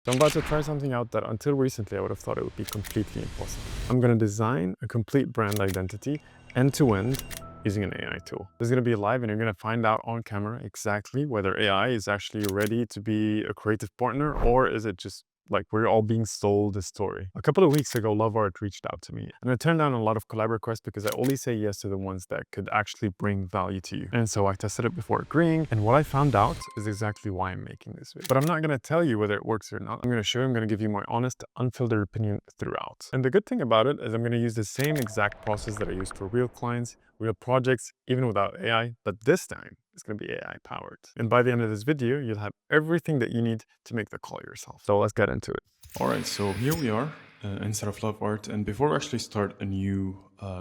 So I'm about to try something out that until recently I would have thought it would be completely impossible. I'm going to design a complete brand identity end-to-end using an AI tool. This is going to be live and you're going to find out on camera exactly whether AI is actually ready to be a creative partner or is it just like we're all being sold a story. A couple of weeks ago, Lovart reached out to me and I turned down a lot of collab requests because I only say yes to the ones that could actually bring value to you. And so I tested it before agreeing, and what I found out is exactly why I'm making this video. But I'm not going to tell you whether it works or not. I'm going to show you, I'm going to give you my honest, unfiltered opinion throughout. And the good thing about it is I'm going to use the same exact process that I used for real clients, real projects, even without AI, but this time it's going to be AI powered. And by the end of this video, you'll have everything that you need to make the call yourself. So let's get into it. All right, so here we are inside of Lovart, and before we actually start a new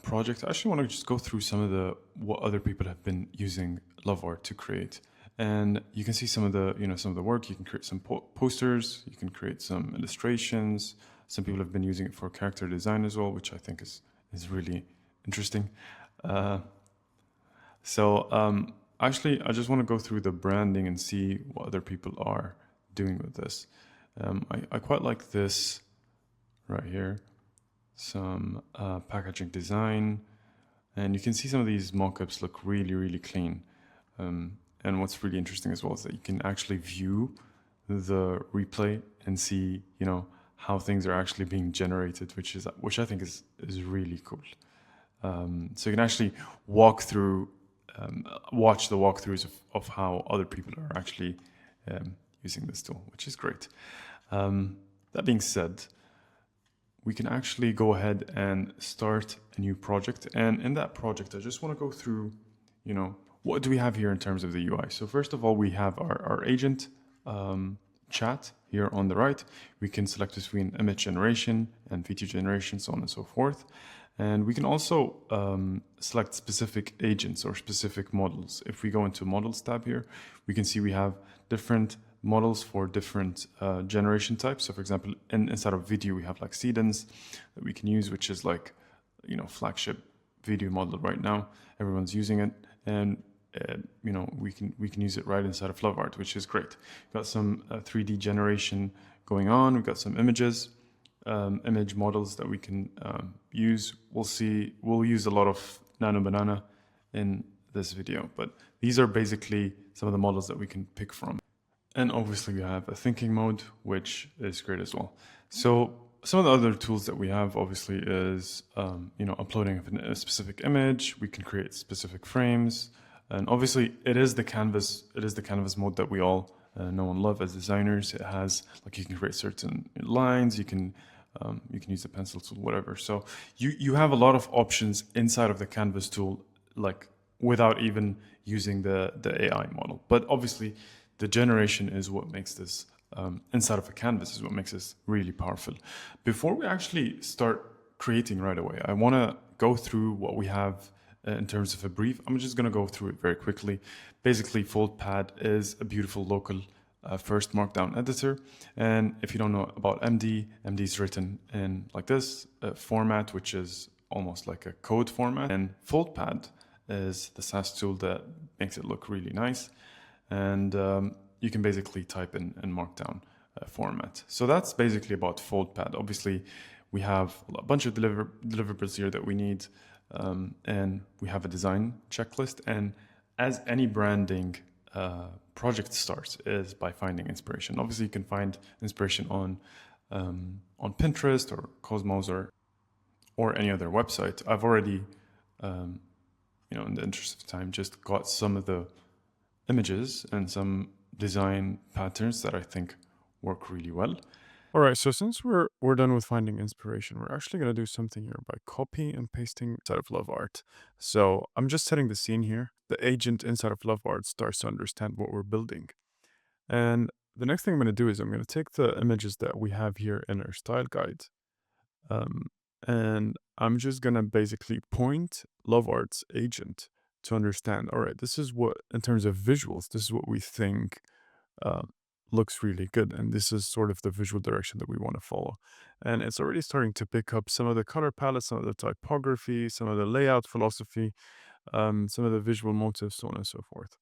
project, I actually want to just go through some of what other people have been using Lovart to create. And you can see some of the work. You can create some posters, you can create some illustrations. Some people have been using it for character design as well, which I think is really interesting. Actually, I just want to go through the branding and see what other people are doing with this. I quite like this right here, some packaging design, and you can see some of these mockups look really clean. And what's really interesting as well is that you can actually view the replay and see, how things are actually being generated, which I think is really cool. So you can actually watch the walkthroughs of how other people are actually using this tool, which is great. That being said, we can actually go ahead and start a new project. And in that project, I just want to go through, what do we have here in terms of the UI? So first of all, we have our agent chat here on the right. We can select between image generation and video generation, so on and so forth. And we can also select specific agents or specific models. If we go into models tab here, we can see we have different models for different generation types. So for example, inside of video, we have like Sedans that we can use, which is like, flagship video model right now. Everyone's using it. And we can use it right inside of Lovart, which is great. We've got some 3D generation going on. We've got some image models that we can use. We'll use a lot of Nano Banana in this video, but these are basically some of the models that we can pick from. And obviously we have a thinking mode, which is great as well. So some of the other tools that we have obviously is, uploading a specific image. We can create specific frames. And obviously it is the canvas mode that we all know and love as designers. It has, like, you can create certain lines, you can use the pencil tool, whatever. So you have a lot of options inside of the canvas tool, like without even using the AI model. But obviously the generation is what makes this, inside of a canvas is what makes this really powerful. Before we actually start creating right away, I want to go through what we have in terms of a brief. I'm just going to go through it very quickly. Basically, Foldpad is a beautiful local first markdown editor. And if you don't know about MD is written in like this format, which is almost like a code format. And Foldpad is the SaaS tool that makes it look really nice. And you can basically type in markdown format. So that's basically about Foldpad. Obviously, we have a bunch of deliverables here that we need. And we have a design checklist. And as any branding project starts is by finding inspiration. Obviously, you can find inspiration on Pinterest or Cosmos or any other website. I've already, in the interest of time, just got some of the images and some design patterns that I think work really well. All right, so since we're done with finding inspiration, we're actually going to do something here by copy and pasting inside of Lovart. So I'm just setting the scene here. The agent inside of Lovart starts to understand what we're building. And the next thing I'm going to do is I'm going to take the images that we have here in our style guide. And I'm just going to basically point Lovart's agent to understand, all right, this is what, in terms of visuals, this is what we think looks really good, and this is sort of the visual direction that we want to follow. And it's already starting to pick up some of the color palettes, some of the typography, some of the layout philosophy, some of the visual motifs, so on and so forth.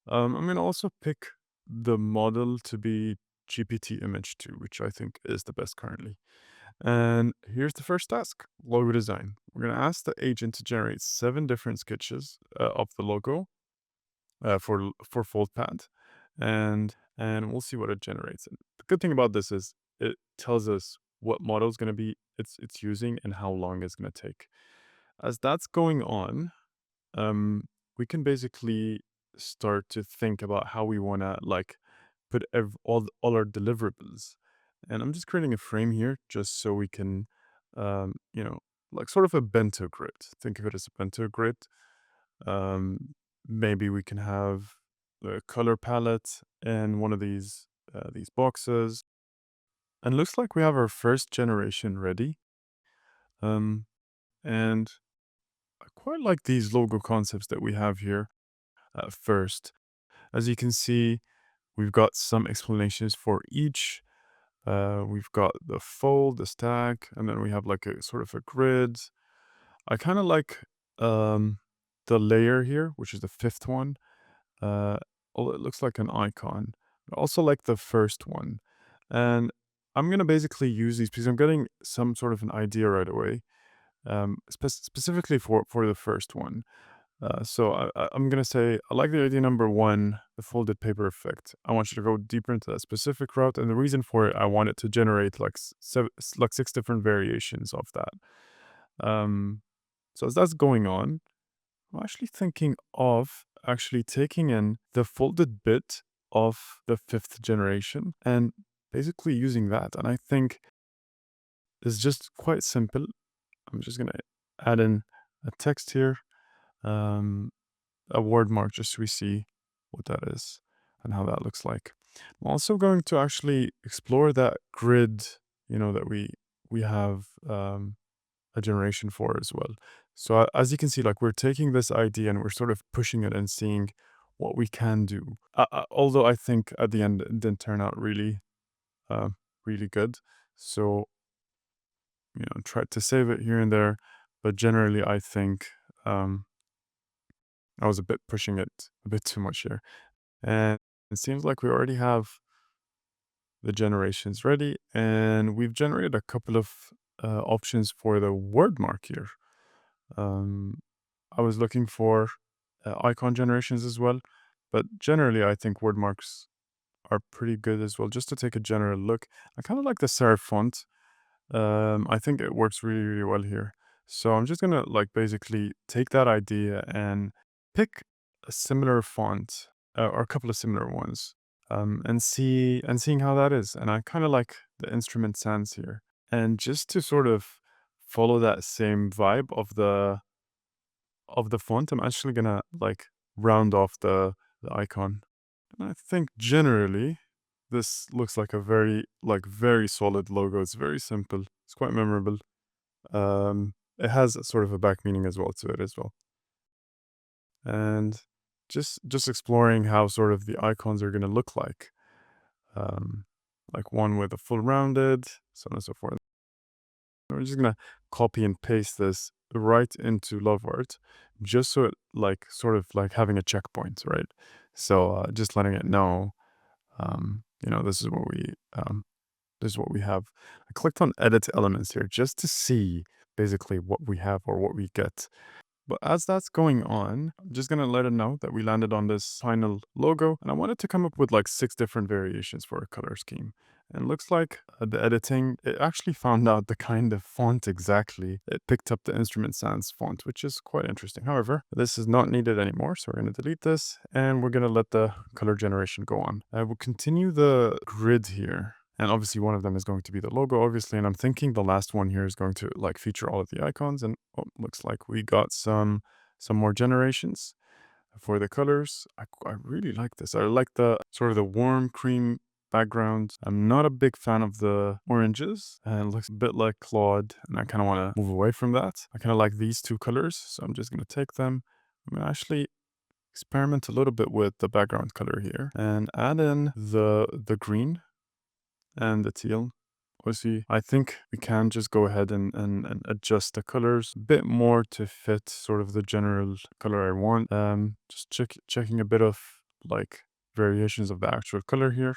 I'm going to also pick the model to be GPT image 2, which I think is the best currently. And here's the first task, logo design. We're going to ask the agent to generate 7 different sketches of the logo for Foldpad, and we'll see what it generates. And the good thing about this is it tells us what model is going to be it's using and how long it's going to take. As that's going on, we can basically start to think about how we want to like put all our deliverables. And I'm just creating a frame here just so we can, you know, like sort of a bento grid. Think of it as a bento grid. Um, Maybe we can have a color palette in one of these boxes. And looks like we have our first generation ready. Um, and I quite like these logo concepts that we have here at first. As you can see, we've got some explanations for each. We've got the fold, the stack, and then we have like a sort of a grid. I kind of like um, the layer here, which is the fifth one. Uh, it looks like an icon. I also like the first one. And I'm going to basically use these because I'm getting some sort of an idea right away, specifically for the first one. I'm going to say, I like the idea number one, the folded paper effect. I want you to go deeper into that specific route. And the reason for it, I want it to generate like, like 6 different variations of that. So as that's going on, I'm actually thinking of actually taking in the folded bit of the 5th generation and basically using that. And I think it's just quite simple. I'm just going to add in a text here. A word mark just so we see what that is and how that looks like. I'm also going to actually explore that grid, that we have a generation for as well. So as you can see, like we're taking this idea and we're sort of pushing it and seeing what we can do. Although I think at the end it didn't turn out uh, really good. So try to save it here and there, but generally I think I was a bit pushing it a bit too much here. And it seems like we already have the generations ready, and we've generated a couple of options for the word mark here. Um, I was looking for icon generations as well, but generally I think word marks are pretty good as well. Just to take a general look, I kind of like the serif font. I think it works really, really well here. So I'm just gonna like basically take that idea and pick a similar font or a couple of similar ones, and seeing how that is. And I kind of like the instrument sans here. And just to sort of follow that same vibe of the font, I'm actually gonna like round off the icon. And I think generally this looks like a very solid logo. It's very simple. It's quite memorable. It has a sort of a back meaning as well to it as well. And just exploring how sort of the icons are gonna look like one with a full rounded, so on and so forth. We're just gonna copy and paste this right into Lovart, just so it like sort of like having a checkpoint, right? So just letting it know, this is what we have. I clicked on edit elements here just to see basically what we have or what we get. But as that's going on, I'm just gonna let it know that we landed on this final logo, and I wanted to come up with like 6 different variations for a color scheme. And looks like the editing, it actually found out the kind of font exactly. It picked up the Instrument Sans font, which is quite interesting. However, this is not needed anymore, so we're gonna delete this, and we're gonna let the color generation go on. I will continue the grid here. And obviously one of them is going to be the logo, obviously. And I'm thinking the last one here is going to like feature all of the icons. And looks like we got some more generations for the colors. I really like this. I like the sort of the warm cream background. I'm not a big fan of the oranges, and it looks a bit like Claude, and I kind of want to move away from that. I kind of like these two colors, so I'm just going to take them. I'm going to actually experiment a little bit with the background color here and add in the green and the teal. Obviously, I think we can just go ahead and adjust the colors a bit more to fit sort of the general color I want. Just checking a bit of like variations of the actual color here.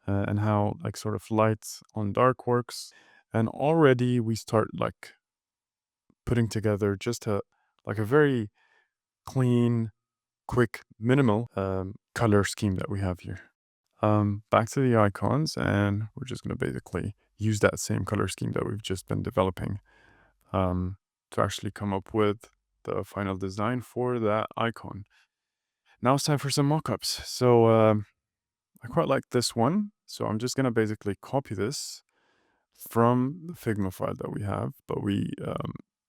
and how like sort of light on dark works. And already we start like putting together just a very clean, quick, minimal color scheme that we have here. Back to the icons, and we're just going to basically use that same color scheme that we've just been developing um, to actually come up with the final design for that icon. Now it's time for some mockups. So I quite like this one. So I'm just going to basically copy this from the Figma file that we have,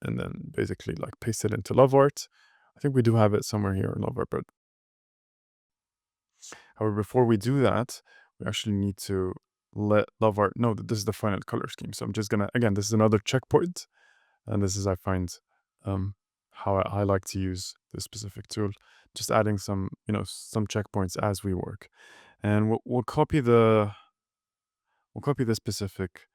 and then basically like paste it into Lovart. I think we do have it somewhere here in Lovart, but however, before we do that, we actually need to let Lovart know that this is the final color scheme. So I'm just gonna, again, this is another checkpoint, and this is, I find, how I like to use this specific tool, just adding some, some checkpoints as we work. And we'll copy the specific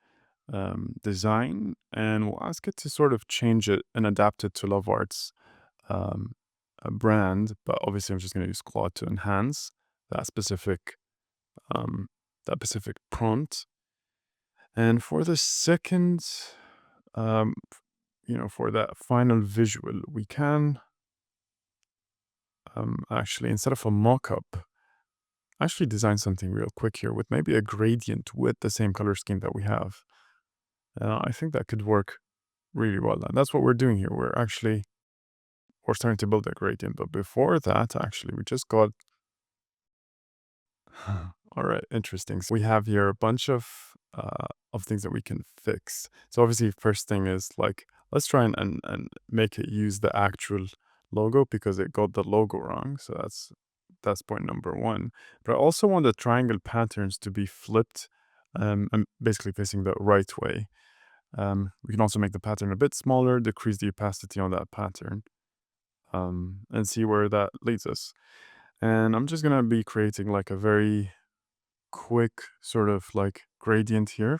design, and we'll ask it to sort of change it and adapt it to Lovart's brand. But obviously, I'm just going to use Claude to enhance that specific um, prompt. And for the second, um, for that final visual, we can actually, instead of a mock-up, actually design something real quick here with maybe a gradient with the same color scheme that we have. I think that could work really well. And that's what we're doing here. We're starting to build a gradient. But before that, actually, we just got all right, interesting. So we have here a bunch of things that we can fix. So obviously, first thing is like, let's try and make it use the actual logo because it got the logo wrong. So that's point number one. But I also want the triangle patterns to be flipped and basically facing the right way. We can also make the pattern a bit smaller, decrease the opacity on that pattern, and see where that leads us. And I'm just gonna be creating like a very quick sort of like gradient here.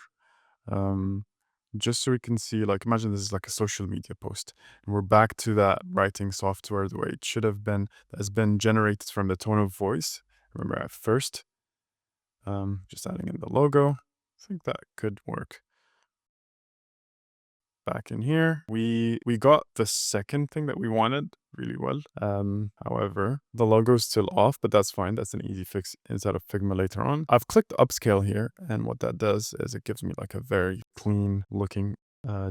Just so we can see, like, imagine this is like a social media post. And we're back to that writing software the way it should have been, that has been generated from the tone of voice. Remember at first, just adding in the logo. I think that could work. Back in here, we got the second thing that we wanted really well. However, the logo is still off, but that's fine. That's an easy fix inside of Figma later on. I've clicked upscale here, and what that does is it gives me like a very clean looking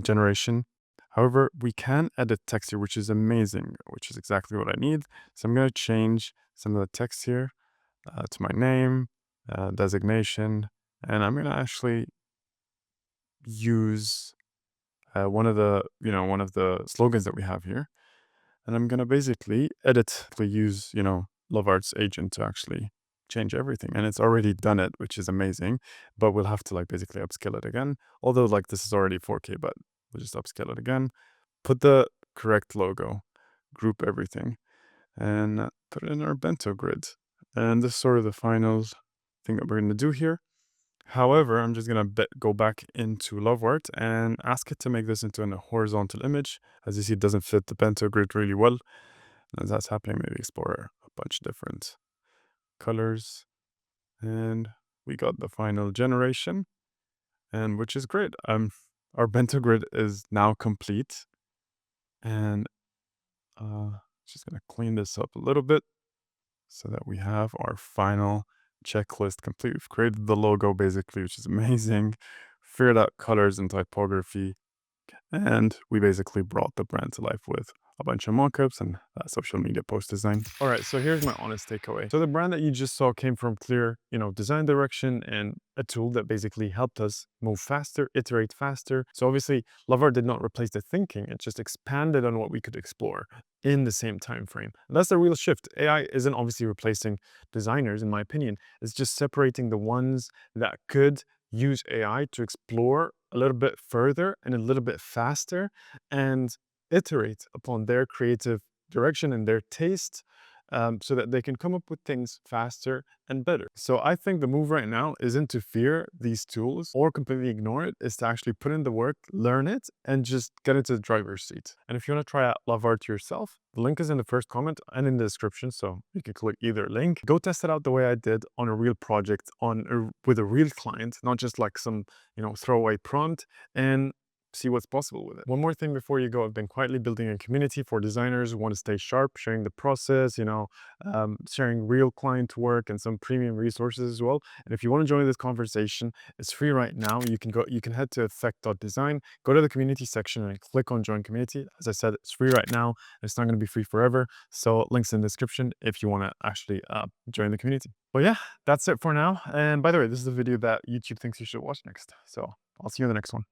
generation. However, we can edit text here, which is amazing, which is exactly what I need. So I'm going to change some of the text here to my name, designation, and I'm going to actually use one of the slogans that we have here, and I'm gonna basically use Lovart's agent to actually change everything, and it's already done it, which is amazing. But we'll have to like basically upscale it again. Although like this is already 4K, but we'll just upscale it again. Put the correct logo, group everything, and put it in our bento grid. And this is sort of the final thing that we're gonna do here. However, I'm just going to go back into Lovart and ask it to make this into a horizontal image. As you see, it doesn't fit the bento grid really well. As that's happening, maybe explore a bunch of different colors. And we got the final generation, and which is great. Our bento grid is now complete. And just going to clean this up a little bit so that we have our final checklist complete. We've created the logo basically, which is amazing. Figured out colors and typography, and we basically brought the brand to life with a bunch of mockups and social media post design. All right, so here's my honest takeaway. So the brand that you just saw came from clear, design direction and a tool that basically helped us move faster, iterate faster. So obviously, Lovart did not replace the thinking; it just expanded on what we could explore in the same time frame. And that's the real shift. AI isn't obviously replacing designers, in my opinion. It's just separating the ones that could use AI to explore a little bit further and a little bit faster and iterate upon their creative direction and their taste, so that they can come up with things faster and better. So I think the move right now isn't to fear these tools or completely ignore it, is to actually put in the work, learn it, and just get into the driver's seat. And if you want to try out Lovart yourself, the link is in the first comment and in the description, so you can click either link. Go test it out the way I did on a real project, with a real client, not just like some, throwaway prompt, and see what's possible with it. One more thing before you go, I've been quietly building a community for designers who want to stay sharp, sharing the process, sharing real client work and some premium resources as well. And if you want to join this conversation, it's free right now. You can head to effekt.design, go to the community section and click on join community. As I said, it's free right now. It's not going to be free forever. So links in the description if you want to actually join the community. But yeah, that's it for now. And by the way, this is the video that YouTube thinks you should watch next. So I'll see you in the next one.